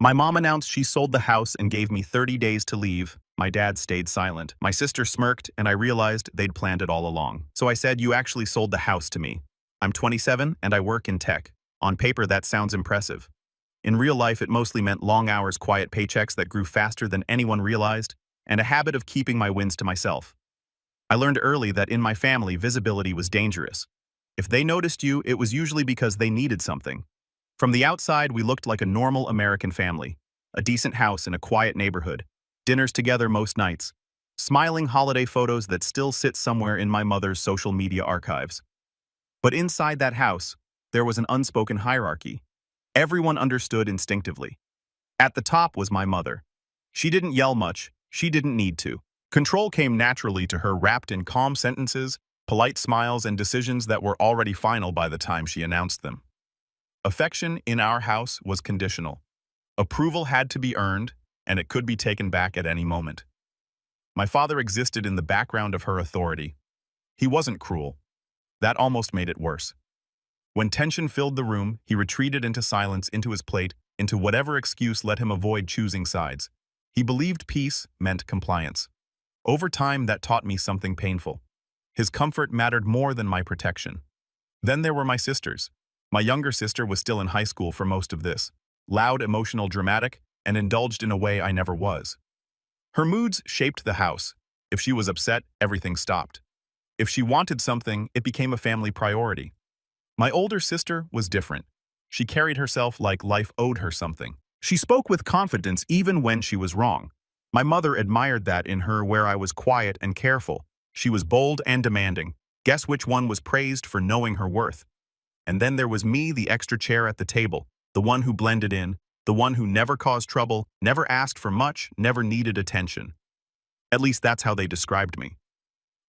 My mom announced she sold the house and gave me 30 days to leave. My dad stayed silent. My sister smirked, and I realized they'd planned it all along. So I said, "You actually sold the house to me. I'm 27 and I work in tech. On paper, that sounds impressive. In real life, it mostly meant long hours, quiet paychecks that grew faster than anyone realized, and a habit of keeping my wins to myself. I learned early that in my family, visibility was dangerous. If they noticed you, it was usually because they needed something. From the outside, we looked like a normal American family. A decent house in a quiet neighborhood. Dinners together most nights. Smiling holiday photos that still sit somewhere in my mother's social media archives. But inside that house, there was an unspoken hierarchy. Everyone understood instinctively. At the top was my mother. She didn't yell much. She didn't need to. Control came naturally to her, wrapped in calm sentences, polite smiles, and decisions that were already final by the time she announced them. Affection in our house was conditional. Approval had to be earned, and it could be taken back at any moment. My father existed in the background of her authority. He wasn't cruel. That almost made it worse. When tension filled the room, he retreated into silence, into his plate, into whatever excuse let him avoid choosing sides. He believed peace meant compliance. Over time, that taught me something painful. His comfort mattered more than my protection. Then there were my sisters. My younger sister was still in high school for most of this. Loud, emotional, dramatic, and indulged in a way I never was. Her moods shaped the house. If she was upset, everything stopped. If she wanted something, it became a family priority. My older sister was different. She carried herself like life owed her something. She spoke with confidence even when she was wrong. My mother admired that in her, where I was quiet and careful. She was bold and demanding. Guess which one was praised for knowing her worth? And then there was me, the extra chair at the table, the one who blended in, the one who never caused trouble, never asked for much, never needed attention. At least that's how they described me.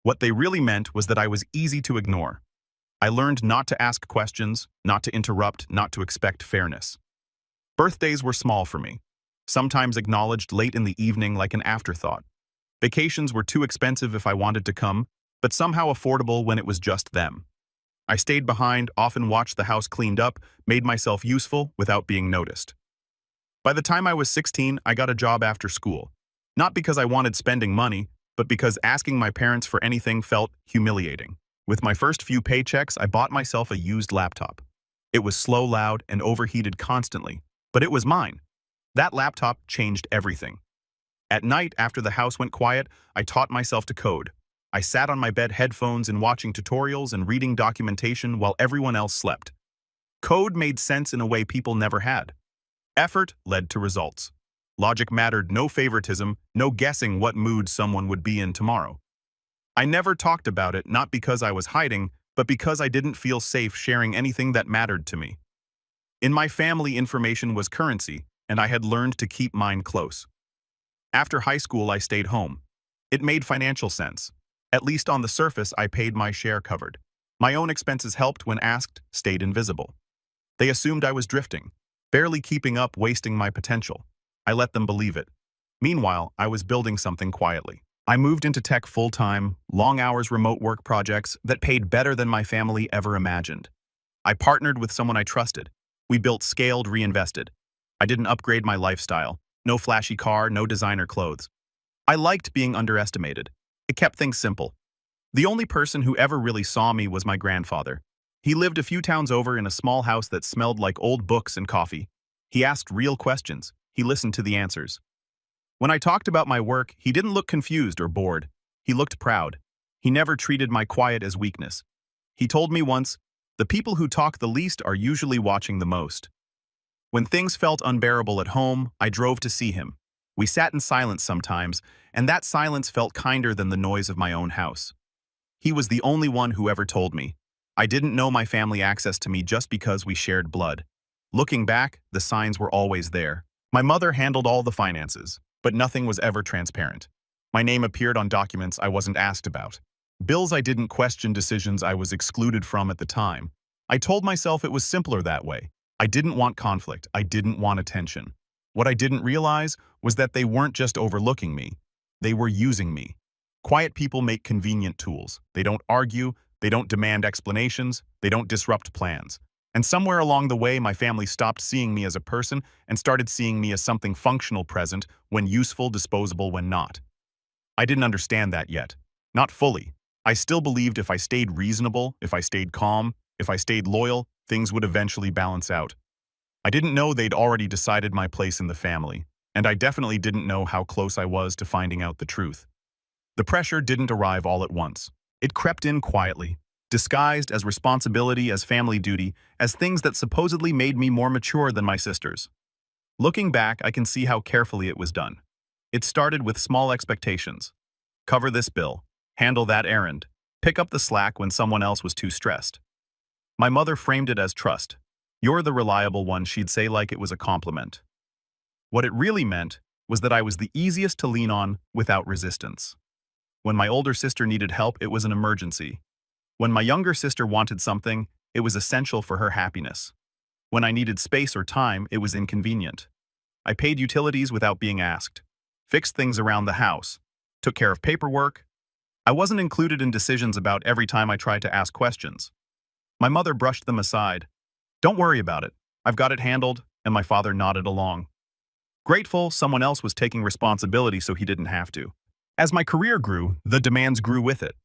What they really meant was that I was easy to ignore. I learned not to ask questions, not to interrupt, not to expect fairness. Birthdays were small for me, sometimes acknowledged late in the evening like an afterthought. Vacations were too expensive if I wanted to come, but somehow affordable when it was just them. I stayed behind, often watched the house cleaned up, made myself useful without being noticed. By the time I was 16, I got a job after school. Not because I wanted spending money, but because asking my parents for anything felt humiliating. With my first few paychecks, I bought myself a used laptop. It was slow, loud, and overheated constantly, but it was mine. That laptop changed everything. At night, after the house went quiet, I taught myself to code. I sat on my bed, headphones, and watching tutorials and reading documentation while everyone else slept. Code made sense in a way people never had. Effort led to results. Logic mattered, no favoritism, no guessing what mood someone would be in tomorrow. I never talked about it, not because I was hiding, but because I didn't feel safe sharing anything that mattered to me. In my family, information was currency, and I had learned to keep mine close. After high school, I stayed home. It made financial sense. At least on the surface, I paid my share covered. My own expenses helped when asked, stayed invisible. They assumed I was drifting, barely keeping up, wasting my potential. I let them believe it. Meanwhile, I was building something quietly. I moved into tech full-time, long hours remote work projects that paid better than my family ever imagined. I partnered with someone I trusted. We built, scaled, reinvested. I didn't upgrade my lifestyle. No flashy car, no designer clothes. I liked being underestimated. It kept things simple. The only person who ever really saw me was my grandfather. He lived a few towns over in a small house that smelled like old books and coffee. He asked real questions. He listened to the answers. When I talked about my work, he didn't look confused or bored. He looked proud. He never treated my quiet as weakness. He told me once, "The people who talk the least are usually watching the most." When things felt unbearable at home, I drove to see him. We sat in silence sometimes, and that silence felt kinder than the noise of my own house. He was the only one who ever told me. I didn't know my family access to me just because we shared blood. Looking back, the signs were always there. My mother handled all the finances, but nothing was ever transparent. My name appeared on documents I wasn't asked about. Bills I didn't question, decisions I was excluded from at the time. I told myself it was simpler that way. I didn't want conflict. I didn't want attention. What I didn't realize was that they weren't just overlooking me. They were using me. Quiet people make convenient tools. They don't argue. They don't demand explanations. They don't disrupt plans. And somewhere along the way, my family stopped seeing me as a person and started seeing me as something functional present when useful, disposable when not. I didn't understand that yet. Not fully. I still believed if I stayed reasonable, if I stayed calm, if I stayed loyal, things would eventually balance out. I didn't know they'd already decided my place in the family, and I definitely didn't know how close I was to finding out the truth. The pressure didn't arrive all at once. It crept in quietly, disguised as responsibility, as family duty, as things that supposedly made me more mature than my sisters. Looking back, I can see how carefully it was done. It started with small expectations. Cover this bill, handle that errand, pick up the slack when someone else was too stressed. My mother framed it as trust. You're the reliable one, she'd say like it was a compliment. What it really meant was that I was the easiest to lean on without resistance. When my older sister needed help, it was an emergency. When my younger sister wanted something, it was essential for her happiness. When I needed space or time, it was inconvenient. I paid utilities without being asked, fixed things around the house, took care of paperwork. I wasn't included in decisions about every time I tried to ask questions. My mother brushed them aside. Don't worry about it. I've got it handled, and my father nodded along. Grateful, someone else was taking responsibility so he didn't have to. As my career grew, the demands grew with it.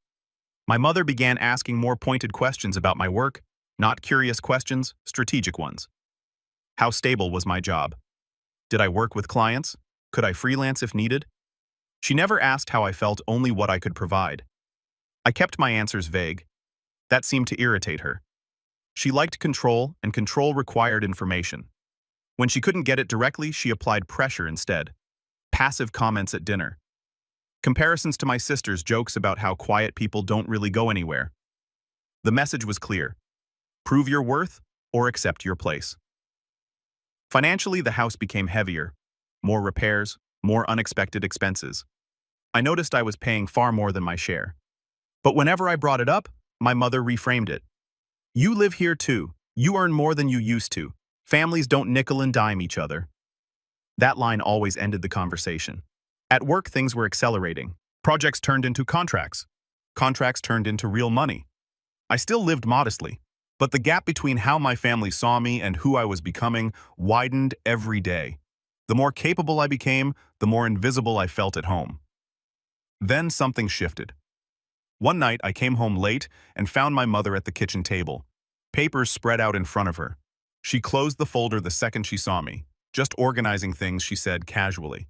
My mother began asking more pointed questions about my work, not curious questions, strategic ones. How stable was my job? Did I work with clients? Could I freelance if needed? She never asked how I felt, only what I could provide. I kept my answers vague. That seemed to irritate her. She liked control, and control required information. When she couldn't get it directly, she applied pressure instead. Passive comments at dinner. Comparisons to my sisters, jokes about how quiet people don't really go anywhere. The message was clear. Prove your worth or accept your place. Financially, the house became heavier. More repairs, more unexpected expenses. I noticed I was paying far more than my share. But whenever I brought it up, my mother reframed it. You live here too. You earn more than you used to. Families don't nickel and dime each other. That line always ended the conversation. At work, things were accelerating. Projects turned into contracts. Contracts turned into real money. I still lived modestly, but the gap between how my family saw me and who I was becoming widened every day. The more capable I became, the more invisible I felt at home. Then something shifted. One night, I came home late and found my mother at the kitchen table, papers spread out in front of her. She closed the folder the second she saw me, just organizing things, she said casually.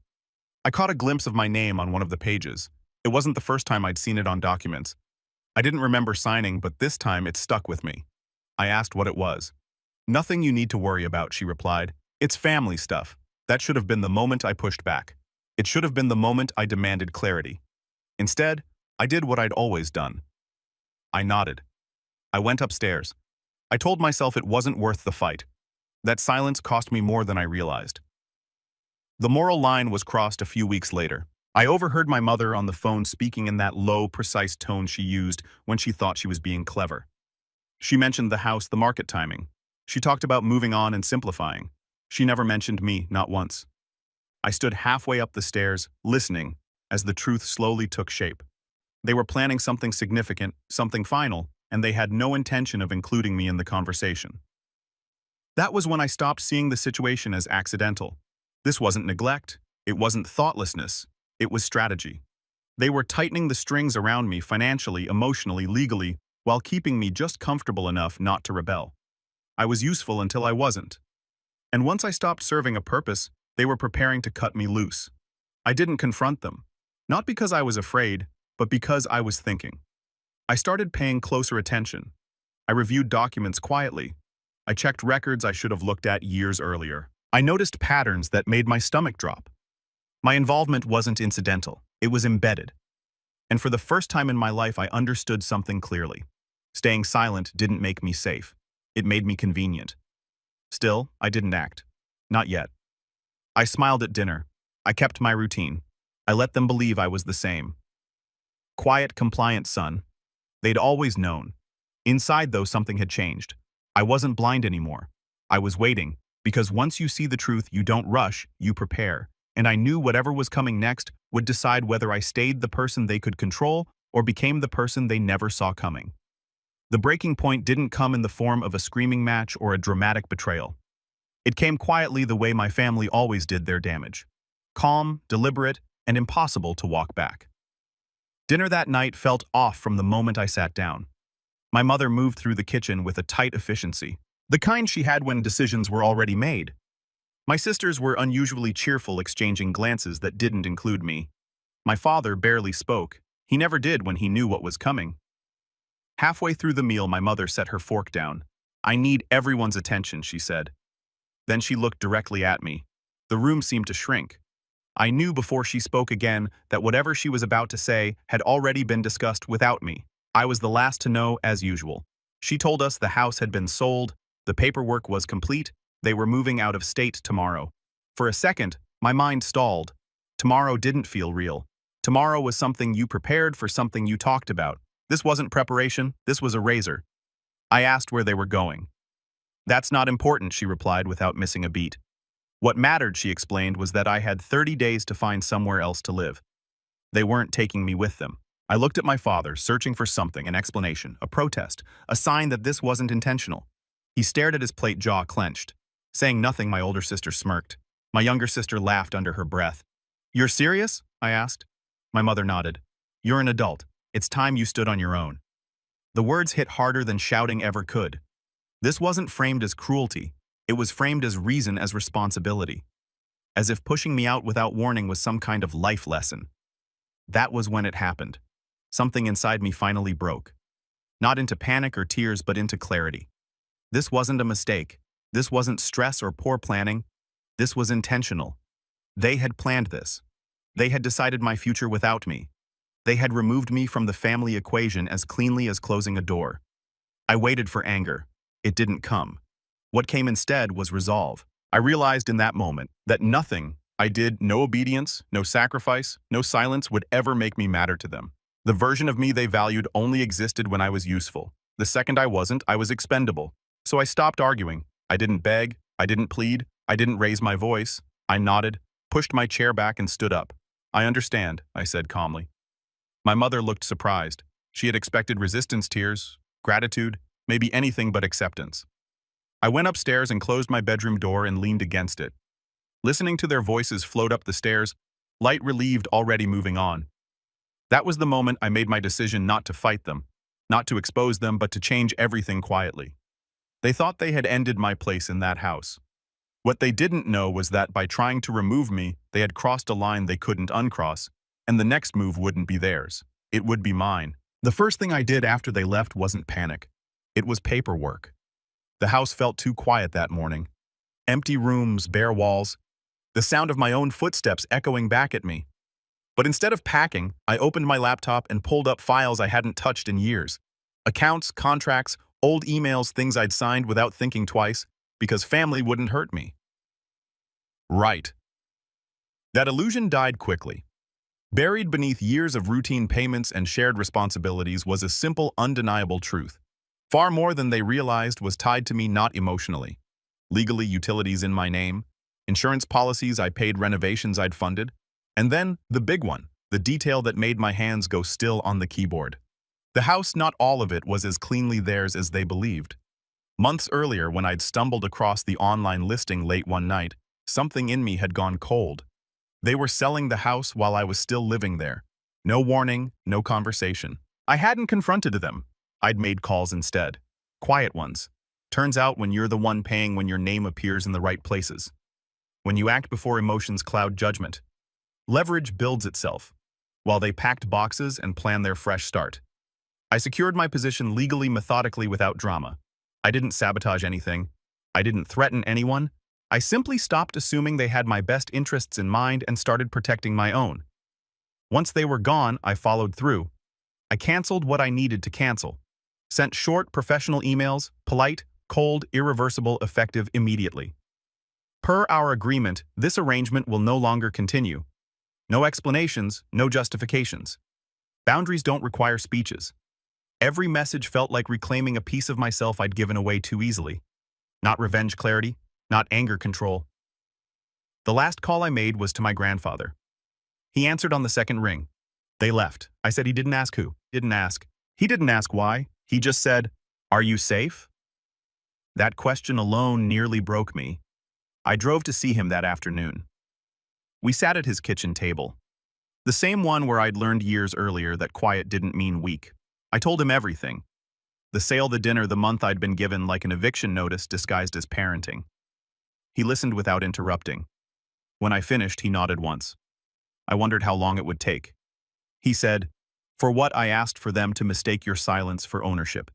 I caught a glimpse of my name on one of the pages. It wasn't the first time I'd seen it on documents. I didn't remember signing, but this time it stuck with me. I asked what it was. Nothing you need to worry about, she replied. It's family stuff. That should have been the moment I pushed back. It should have been the moment I demanded clarity. Instead, I did what I'd always done. I nodded. I went upstairs. I told myself it wasn't worth the fight. That silence cost me more than I realized. The moral line was crossed a few weeks later. I overheard my mother on the phone speaking in that low, precise tone she used when she thought she was being clever. She mentioned the house, the market timing. She talked about moving on and simplifying. She never mentioned me, not once. I stood halfway up the stairs, listening, as the truth slowly took shape. They were planning something significant, something final, and they had no intention of including me in the conversation. That was when I stopped seeing the situation as accidental. This wasn't neglect. It wasn't thoughtlessness. It was strategy. They were tightening the strings around me financially, emotionally, legally, while keeping me just comfortable enough not to rebel. I was useful until I wasn't. And once I stopped serving a purpose, they were preparing to cut me loose. I didn't confront them. Not because I was afraid, but because I was thinking. I started paying closer attention. I reviewed documents quietly. I checked records I should have looked at years earlier. I noticed patterns that made my stomach drop. My involvement wasn't incidental. It was embedded. And for the first time in my life, I understood something clearly. Staying silent didn't make me safe. It made me convenient. Still, I didn't act. Not yet. I smiled at dinner. I kept my routine. I let them believe I was the same. Quiet, compliant son. They'd always known. Inside, though, something had changed. I wasn't blind anymore. I was waiting, because once you see the truth, you don't rush, you prepare. And I knew whatever was coming next would decide whether I stayed the person they could control or became the person they never saw coming. The breaking point didn't come in the form of a screaming match or a dramatic betrayal. It came quietly the way my family always did their damage. Calm, deliberate, and impossible to walk back. Dinner that night felt off from the moment I sat down. My mother moved through the kitchen with a tight efficiency, the kind she had when decisions were already made. My sisters were unusually cheerful, exchanging glances that didn't include me. My father barely spoke. He never did when he knew what was coming. Halfway through the meal, my mother set her fork down. "I need everyone's attention," she said. Then she looked directly at me. The room seemed to shrink. I knew before she spoke again that whatever she was about to say had already been discussed without me. I was the last to know, as usual. She told us the house had been sold, the paperwork was complete, they were moving out of state tomorrow. For a second, my mind stalled. Tomorrow didn't feel real. Tomorrow was something you prepared for, something you talked about. This wasn't preparation, this was a razor. I asked where they were going. "That's not important," she replied without missing a beat. What mattered, she explained, was that I had 30 days to find somewhere else to live. They weren't taking me with them. I looked at my father, searching for something, an explanation, a protest, a sign that this wasn't intentional. He stared at his plate, jaw clenched. Saying nothing, my older sister smirked. My younger sister laughed under her breath. "You're serious?" I asked. My mother nodded. "You're an adult. It's time you stood on your own." The words hit harder than shouting ever could. This wasn't framed as cruelty. It was framed as reason, as responsibility. As if pushing me out without warning was some kind of life lesson. That was when it happened. Something inside me finally broke. Not into panic or tears, but into clarity. This wasn't a mistake. This wasn't stress or poor planning. This was intentional. They had planned this. They had decided my future without me. They had removed me from the family equation as cleanly as closing a door. I waited for anger. It didn't come. What came instead was resolve. I realized in that moment that nothing I did, no obedience, no sacrifice, no silence, would ever make me matter to them. The version of me they valued only existed when I was useful. The second I wasn't, I was expendable. So I stopped arguing. I didn't beg, I didn't plead, I didn't raise my voice. I nodded, pushed my chair back, and stood up. "I understand," I said calmly. My mother looked surprised. She had expected resistance, tears, gratitude, maybe anything but acceptance. I went upstairs and closed my bedroom door and leaned against it. Listening to their voices float up the stairs, light relieved, already moving on. That was the moment I made my decision not to fight them, not to expose them, but to change everything quietly. They thought they had ended my place in that house. What they didn't know was that by trying to remove me, they had crossed a line they couldn't uncross, and the next move wouldn't be theirs. It would be mine. The first thing I did after they left wasn't panic. It was paperwork. The house felt too quiet that morning. Empty rooms, bare walls, the sound of my own footsteps echoing back at me. But instead of packing, I opened my laptop and pulled up files I hadn't touched in years. Accounts, contracts, old emails, things I'd signed without thinking twice, because family wouldn't hurt me. Right. That illusion died quickly. Buried beneath years of routine payments and shared responsibilities was a simple, undeniable truth. Far more than they realized was tied to me, not emotionally. Legally, utilities in my name, insurance policies I paid, renovations I'd funded, and then the big one, the detail that made my hands go still on the keyboard. The house, not all of it, was as cleanly theirs as they believed. Months earlier, when I'd stumbled across the online listing late one night, something in me had gone cold. They were selling the house while I was still living there. No warning, no conversation. I hadn't confronted them. I'd made calls instead. Quiet ones. Turns out when you're the one paying, when your name appears in the right places. When you act before emotions cloud judgment. Leverage builds itself, while they packed boxes and planned their fresh start. I secured my position legally, methodically, without drama. I didn't sabotage anything. I didn't threaten anyone. I simply stopped assuming they had my best interests in mind and started protecting my own. Once they were gone, I followed through. I canceled what I needed to cancel. Sent short, professional emails, polite, cold, irreversible, effective immediately. Per our agreement, this arrangement will no longer continue. No explanations, no justifications. Boundaries don't require speeches. Every message felt like reclaiming a piece of myself I'd given away too easily. Not revenge clarity, not anger control. The last call I made was to my grandfather. He answered on the second ring. They left. I said he didn't ask who. Didn't ask. He didn't ask why. He just said, Are you safe? That question alone nearly broke me. I drove to see him that afternoon. We sat at his kitchen table, the same one where I'd learned years earlier that quiet didn't mean weak. I told him everything. The sale, the dinner, the month I'd been given like an eviction notice disguised as parenting. He listened without interrupting. When I finished, he nodded once. I wondered how long it would take. He said, "For what I asked for them to mistake your silence for ownership."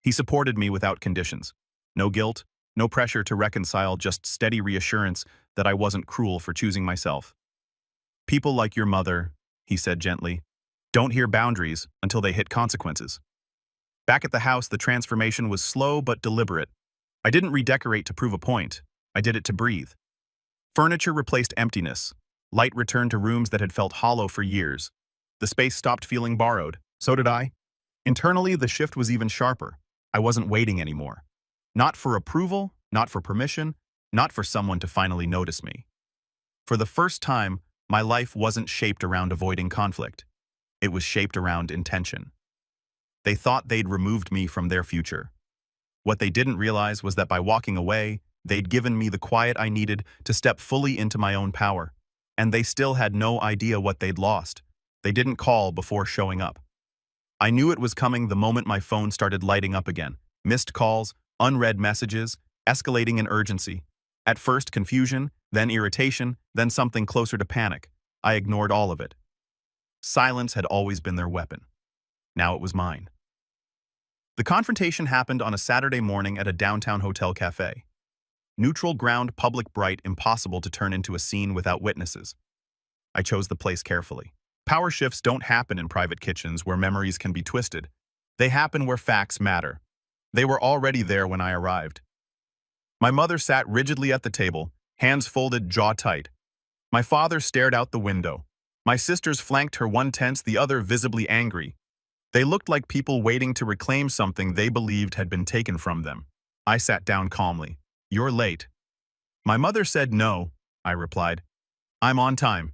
He supported me without conditions. No guilt, no pressure to reconcile, just steady reassurance that I wasn't cruel for choosing myself. People like your mother, he said gently, don't hear boundaries until they hit consequences. Back at the house, the transformation was slow but deliberate. I didn't redecorate to prove a point. I did it to breathe. Furniture replaced emptiness. Light returned to rooms that had felt hollow for years. The space stopped feeling borrowed. So did I. Internally, the shift was even sharper. I wasn't waiting anymore. Not for approval, not for permission, not for someone to finally notice me. For the first time, my life wasn't shaped around avoiding conflict. It was shaped around intention. They thought they'd removed me from their future. What they didn't realize was that by walking away, they'd given me the quiet I needed to step fully into my own power. And they still had no idea what they'd lost. They didn't call before showing up. I knew it was coming the moment my phone started lighting up again. Missed calls, unread messages, escalating in urgency. At first confusion, then irritation, then something closer to panic. I ignored all of it. Silence had always been their weapon. Now it was mine. The confrontation happened on a Saturday morning at a downtown hotel cafe. Neutral ground, public, bright, impossible to turn into a scene without witnesses. I chose the place carefully. Power shifts don't happen in private kitchens where memories can be twisted. They happen where facts matter. They were already there when I arrived. My mother sat rigidly at the table, hands folded, jaw tight. My father stared out the window. My sisters flanked her, one tense, the other visibly angry. They looked like people waiting to reclaim something they believed had been taken from them. I sat down calmly. "You're late." My mother said no, I replied. "I'm on time."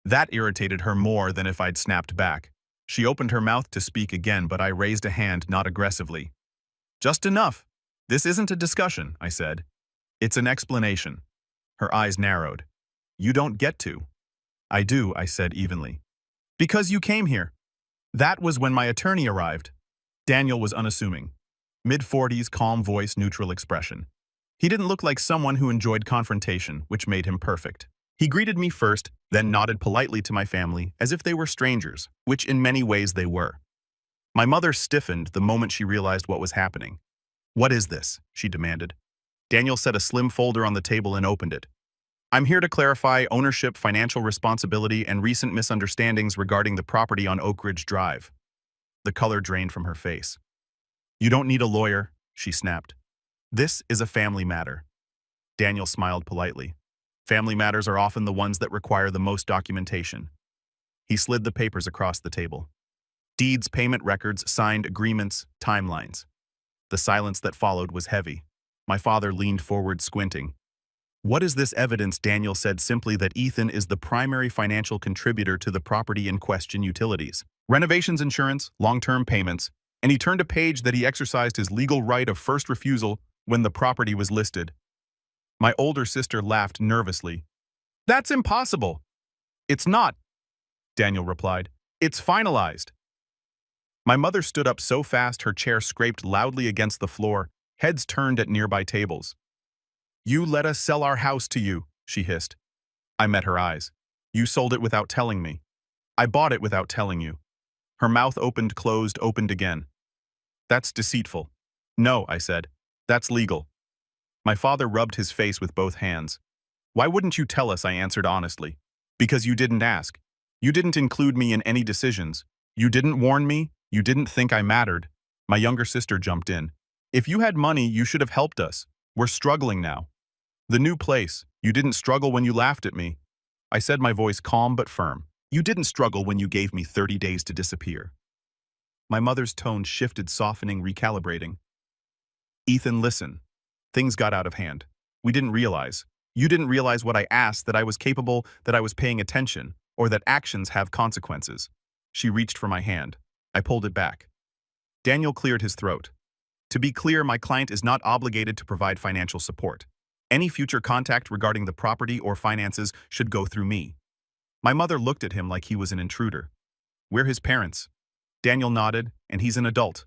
That irritated her more than if I'd snapped back. She opened her mouth to speak again, but I raised a hand, not aggressively. "Just enough. This isn't a discussion," I said. "It's an explanation." Her eyes narrowed. "You don't get to." "I do," I said evenly. "Because you came here." That was when my attorney arrived. Daniel was unassuming. Mid-40s, calm voice, neutral expression. He didn't look like someone who enjoyed confrontation, which made him perfect. He greeted me first, then nodded politely to my family as if they were strangers, which in many ways they were. My mother stiffened the moment she realized what was happening. "What is this?" she demanded. Daniel set a slim folder on the table and opened it. "I'm here to clarify ownership, financial responsibility, and recent misunderstandings regarding the property on Oak Ridge Drive." The color drained from her face. "You don't need a lawyer," she snapped. "This is a family matter." Daniel smiled politely. Family matters are often the ones that require the most documentation. He slid the papers across the table. Deeds, payment records, signed agreements, timelines. The silence that followed was heavy. My father leaned forward, squinting. "What is this evidence?" Daniel said simply that Ethan is the primary financial contributor to the property in question, utilities, renovations, insurance, long-term payments, and he turned a page that he exercised his legal right of first refusal when the property was listed. My older sister laughed nervously. "That's impossible." "It's not," Daniel replied. "It's finalized." My mother stood up so fast her chair scraped loudly against the floor, heads turned at nearby tables. "You let us sell our house to you," she hissed. I met her eyes. "You sold it without telling me." "I bought it without telling you." Her mouth opened, closed, opened again. "That's deceitful." "No," I said. "That's legal." My father rubbed his face with both hands. "Why wouldn't you tell us?" I answered honestly. "Because you didn't ask. You didn't include me in any decisions. You didn't warn me. You didn't think I mattered." My younger sister jumped in. "If you had money, you should have helped us. We're struggling now." "The new place. You didn't struggle when you laughed at me." I said, my voice calm but firm. "You didn't struggle when you gave me 30 days to disappear." My mother's tone shifted, softening, recalibrating. "Ethan, listen. Things got out of hand. We didn't realize. You didn't realize what I asked, that I was capable, that I was paying attention, or that actions have consequences." She reached for my hand. I pulled it back. Daniel cleared his throat. To be clear, my client is not obligated to provide financial support. Any future contact regarding the property or finances should go through me. My mother looked at him like he was an intruder. We're his parents. Daniel nodded, and he's an adult.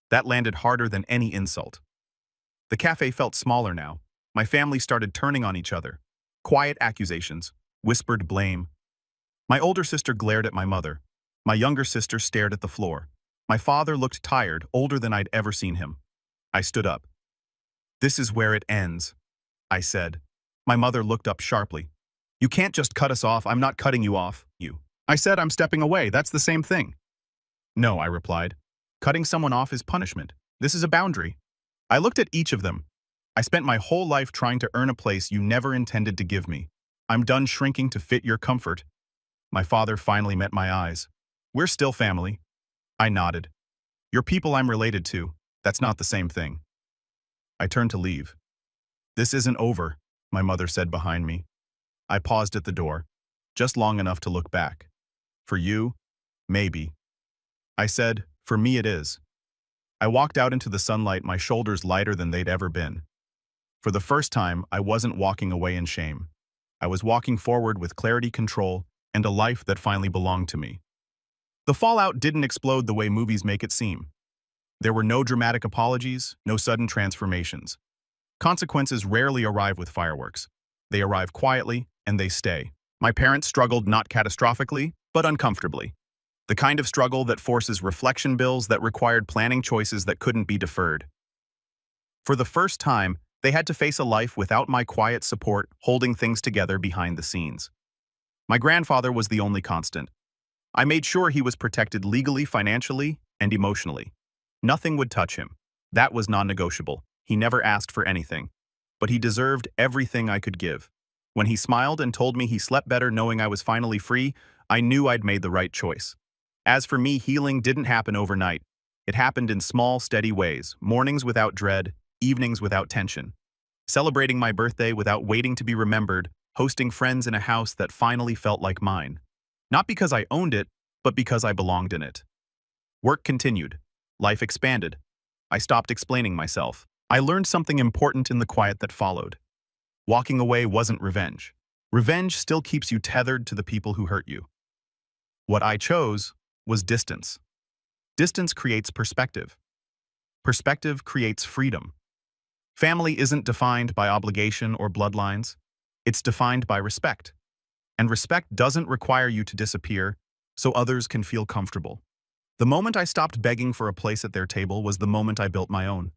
That landed harder than any insult. The cafe felt smaller now. My family started turning on each other. Quiet accusations, whispered blame. My older sister glared at my mother. My younger sister stared at the floor. My father looked tired, older than I'd ever seen him. I stood up. "This is where it ends," I said. My mother looked up sharply. "You can't just cut us off. I'm not cutting you off, you." I said, "I'm stepping away. That's the same thing." "No," I replied. "Cutting someone off is punishment. This is a boundary." I looked at each of them. "I spent my whole life trying to earn a place you never intended to give me. I'm done shrinking to fit your comfort." My father finally met my eyes. "We're still family." I nodded. "You're people I'm related to. That's not the same thing." I turned to leave. "This isn't over," my mother said behind me. I paused at the door, just long enough to look back. "For you, maybe." I said, "For me it is." I walked out into the sunlight, my shoulders lighter than they'd ever been. For the first time, I wasn't walking away in shame. I was walking forward with clarity, control, and a life that finally belonged to me. The fallout didn't explode the way movies make it seem. There were no dramatic apologies, no sudden transformations. Consequences rarely arrive with fireworks. They arrive quietly, and they stay. My parents struggled not catastrophically, but uncomfortably. The kind of struggle that forces reflection bills that required planning choices that couldn't be deferred. For the first time, they had to face a life without my quiet support, holding things together behind the scenes. My grandfather was the only constant. I made sure he was protected legally, financially, and emotionally. Nothing would touch him. That was non-negotiable. He never asked for anything. But he deserved everything I could give. When he smiled and told me he slept better knowing I was finally free, I knew I'd made the right choice. As for me, healing didn't happen overnight. It happened in small, steady ways, mornings without dread, evenings without tension. Celebrating my birthday without waiting to be remembered, hosting friends in a house that finally felt like mine. Not because I owned it, but because I belonged in it. Work continued. Life expanded. I stopped explaining myself. I learned something important in the quiet that followed. Walking away wasn't revenge. Revenge still keeps you tethered to the people who hurt you. What I chose was distance. Distance creates perspective. Perspective creates freedom. Family isn't defined by obligation or bloodlines. It's defined by respect. And respect doesn't require you to disappear so others can feel comfortable. The moment I stopped begging for a place at their table was the moment I built my own.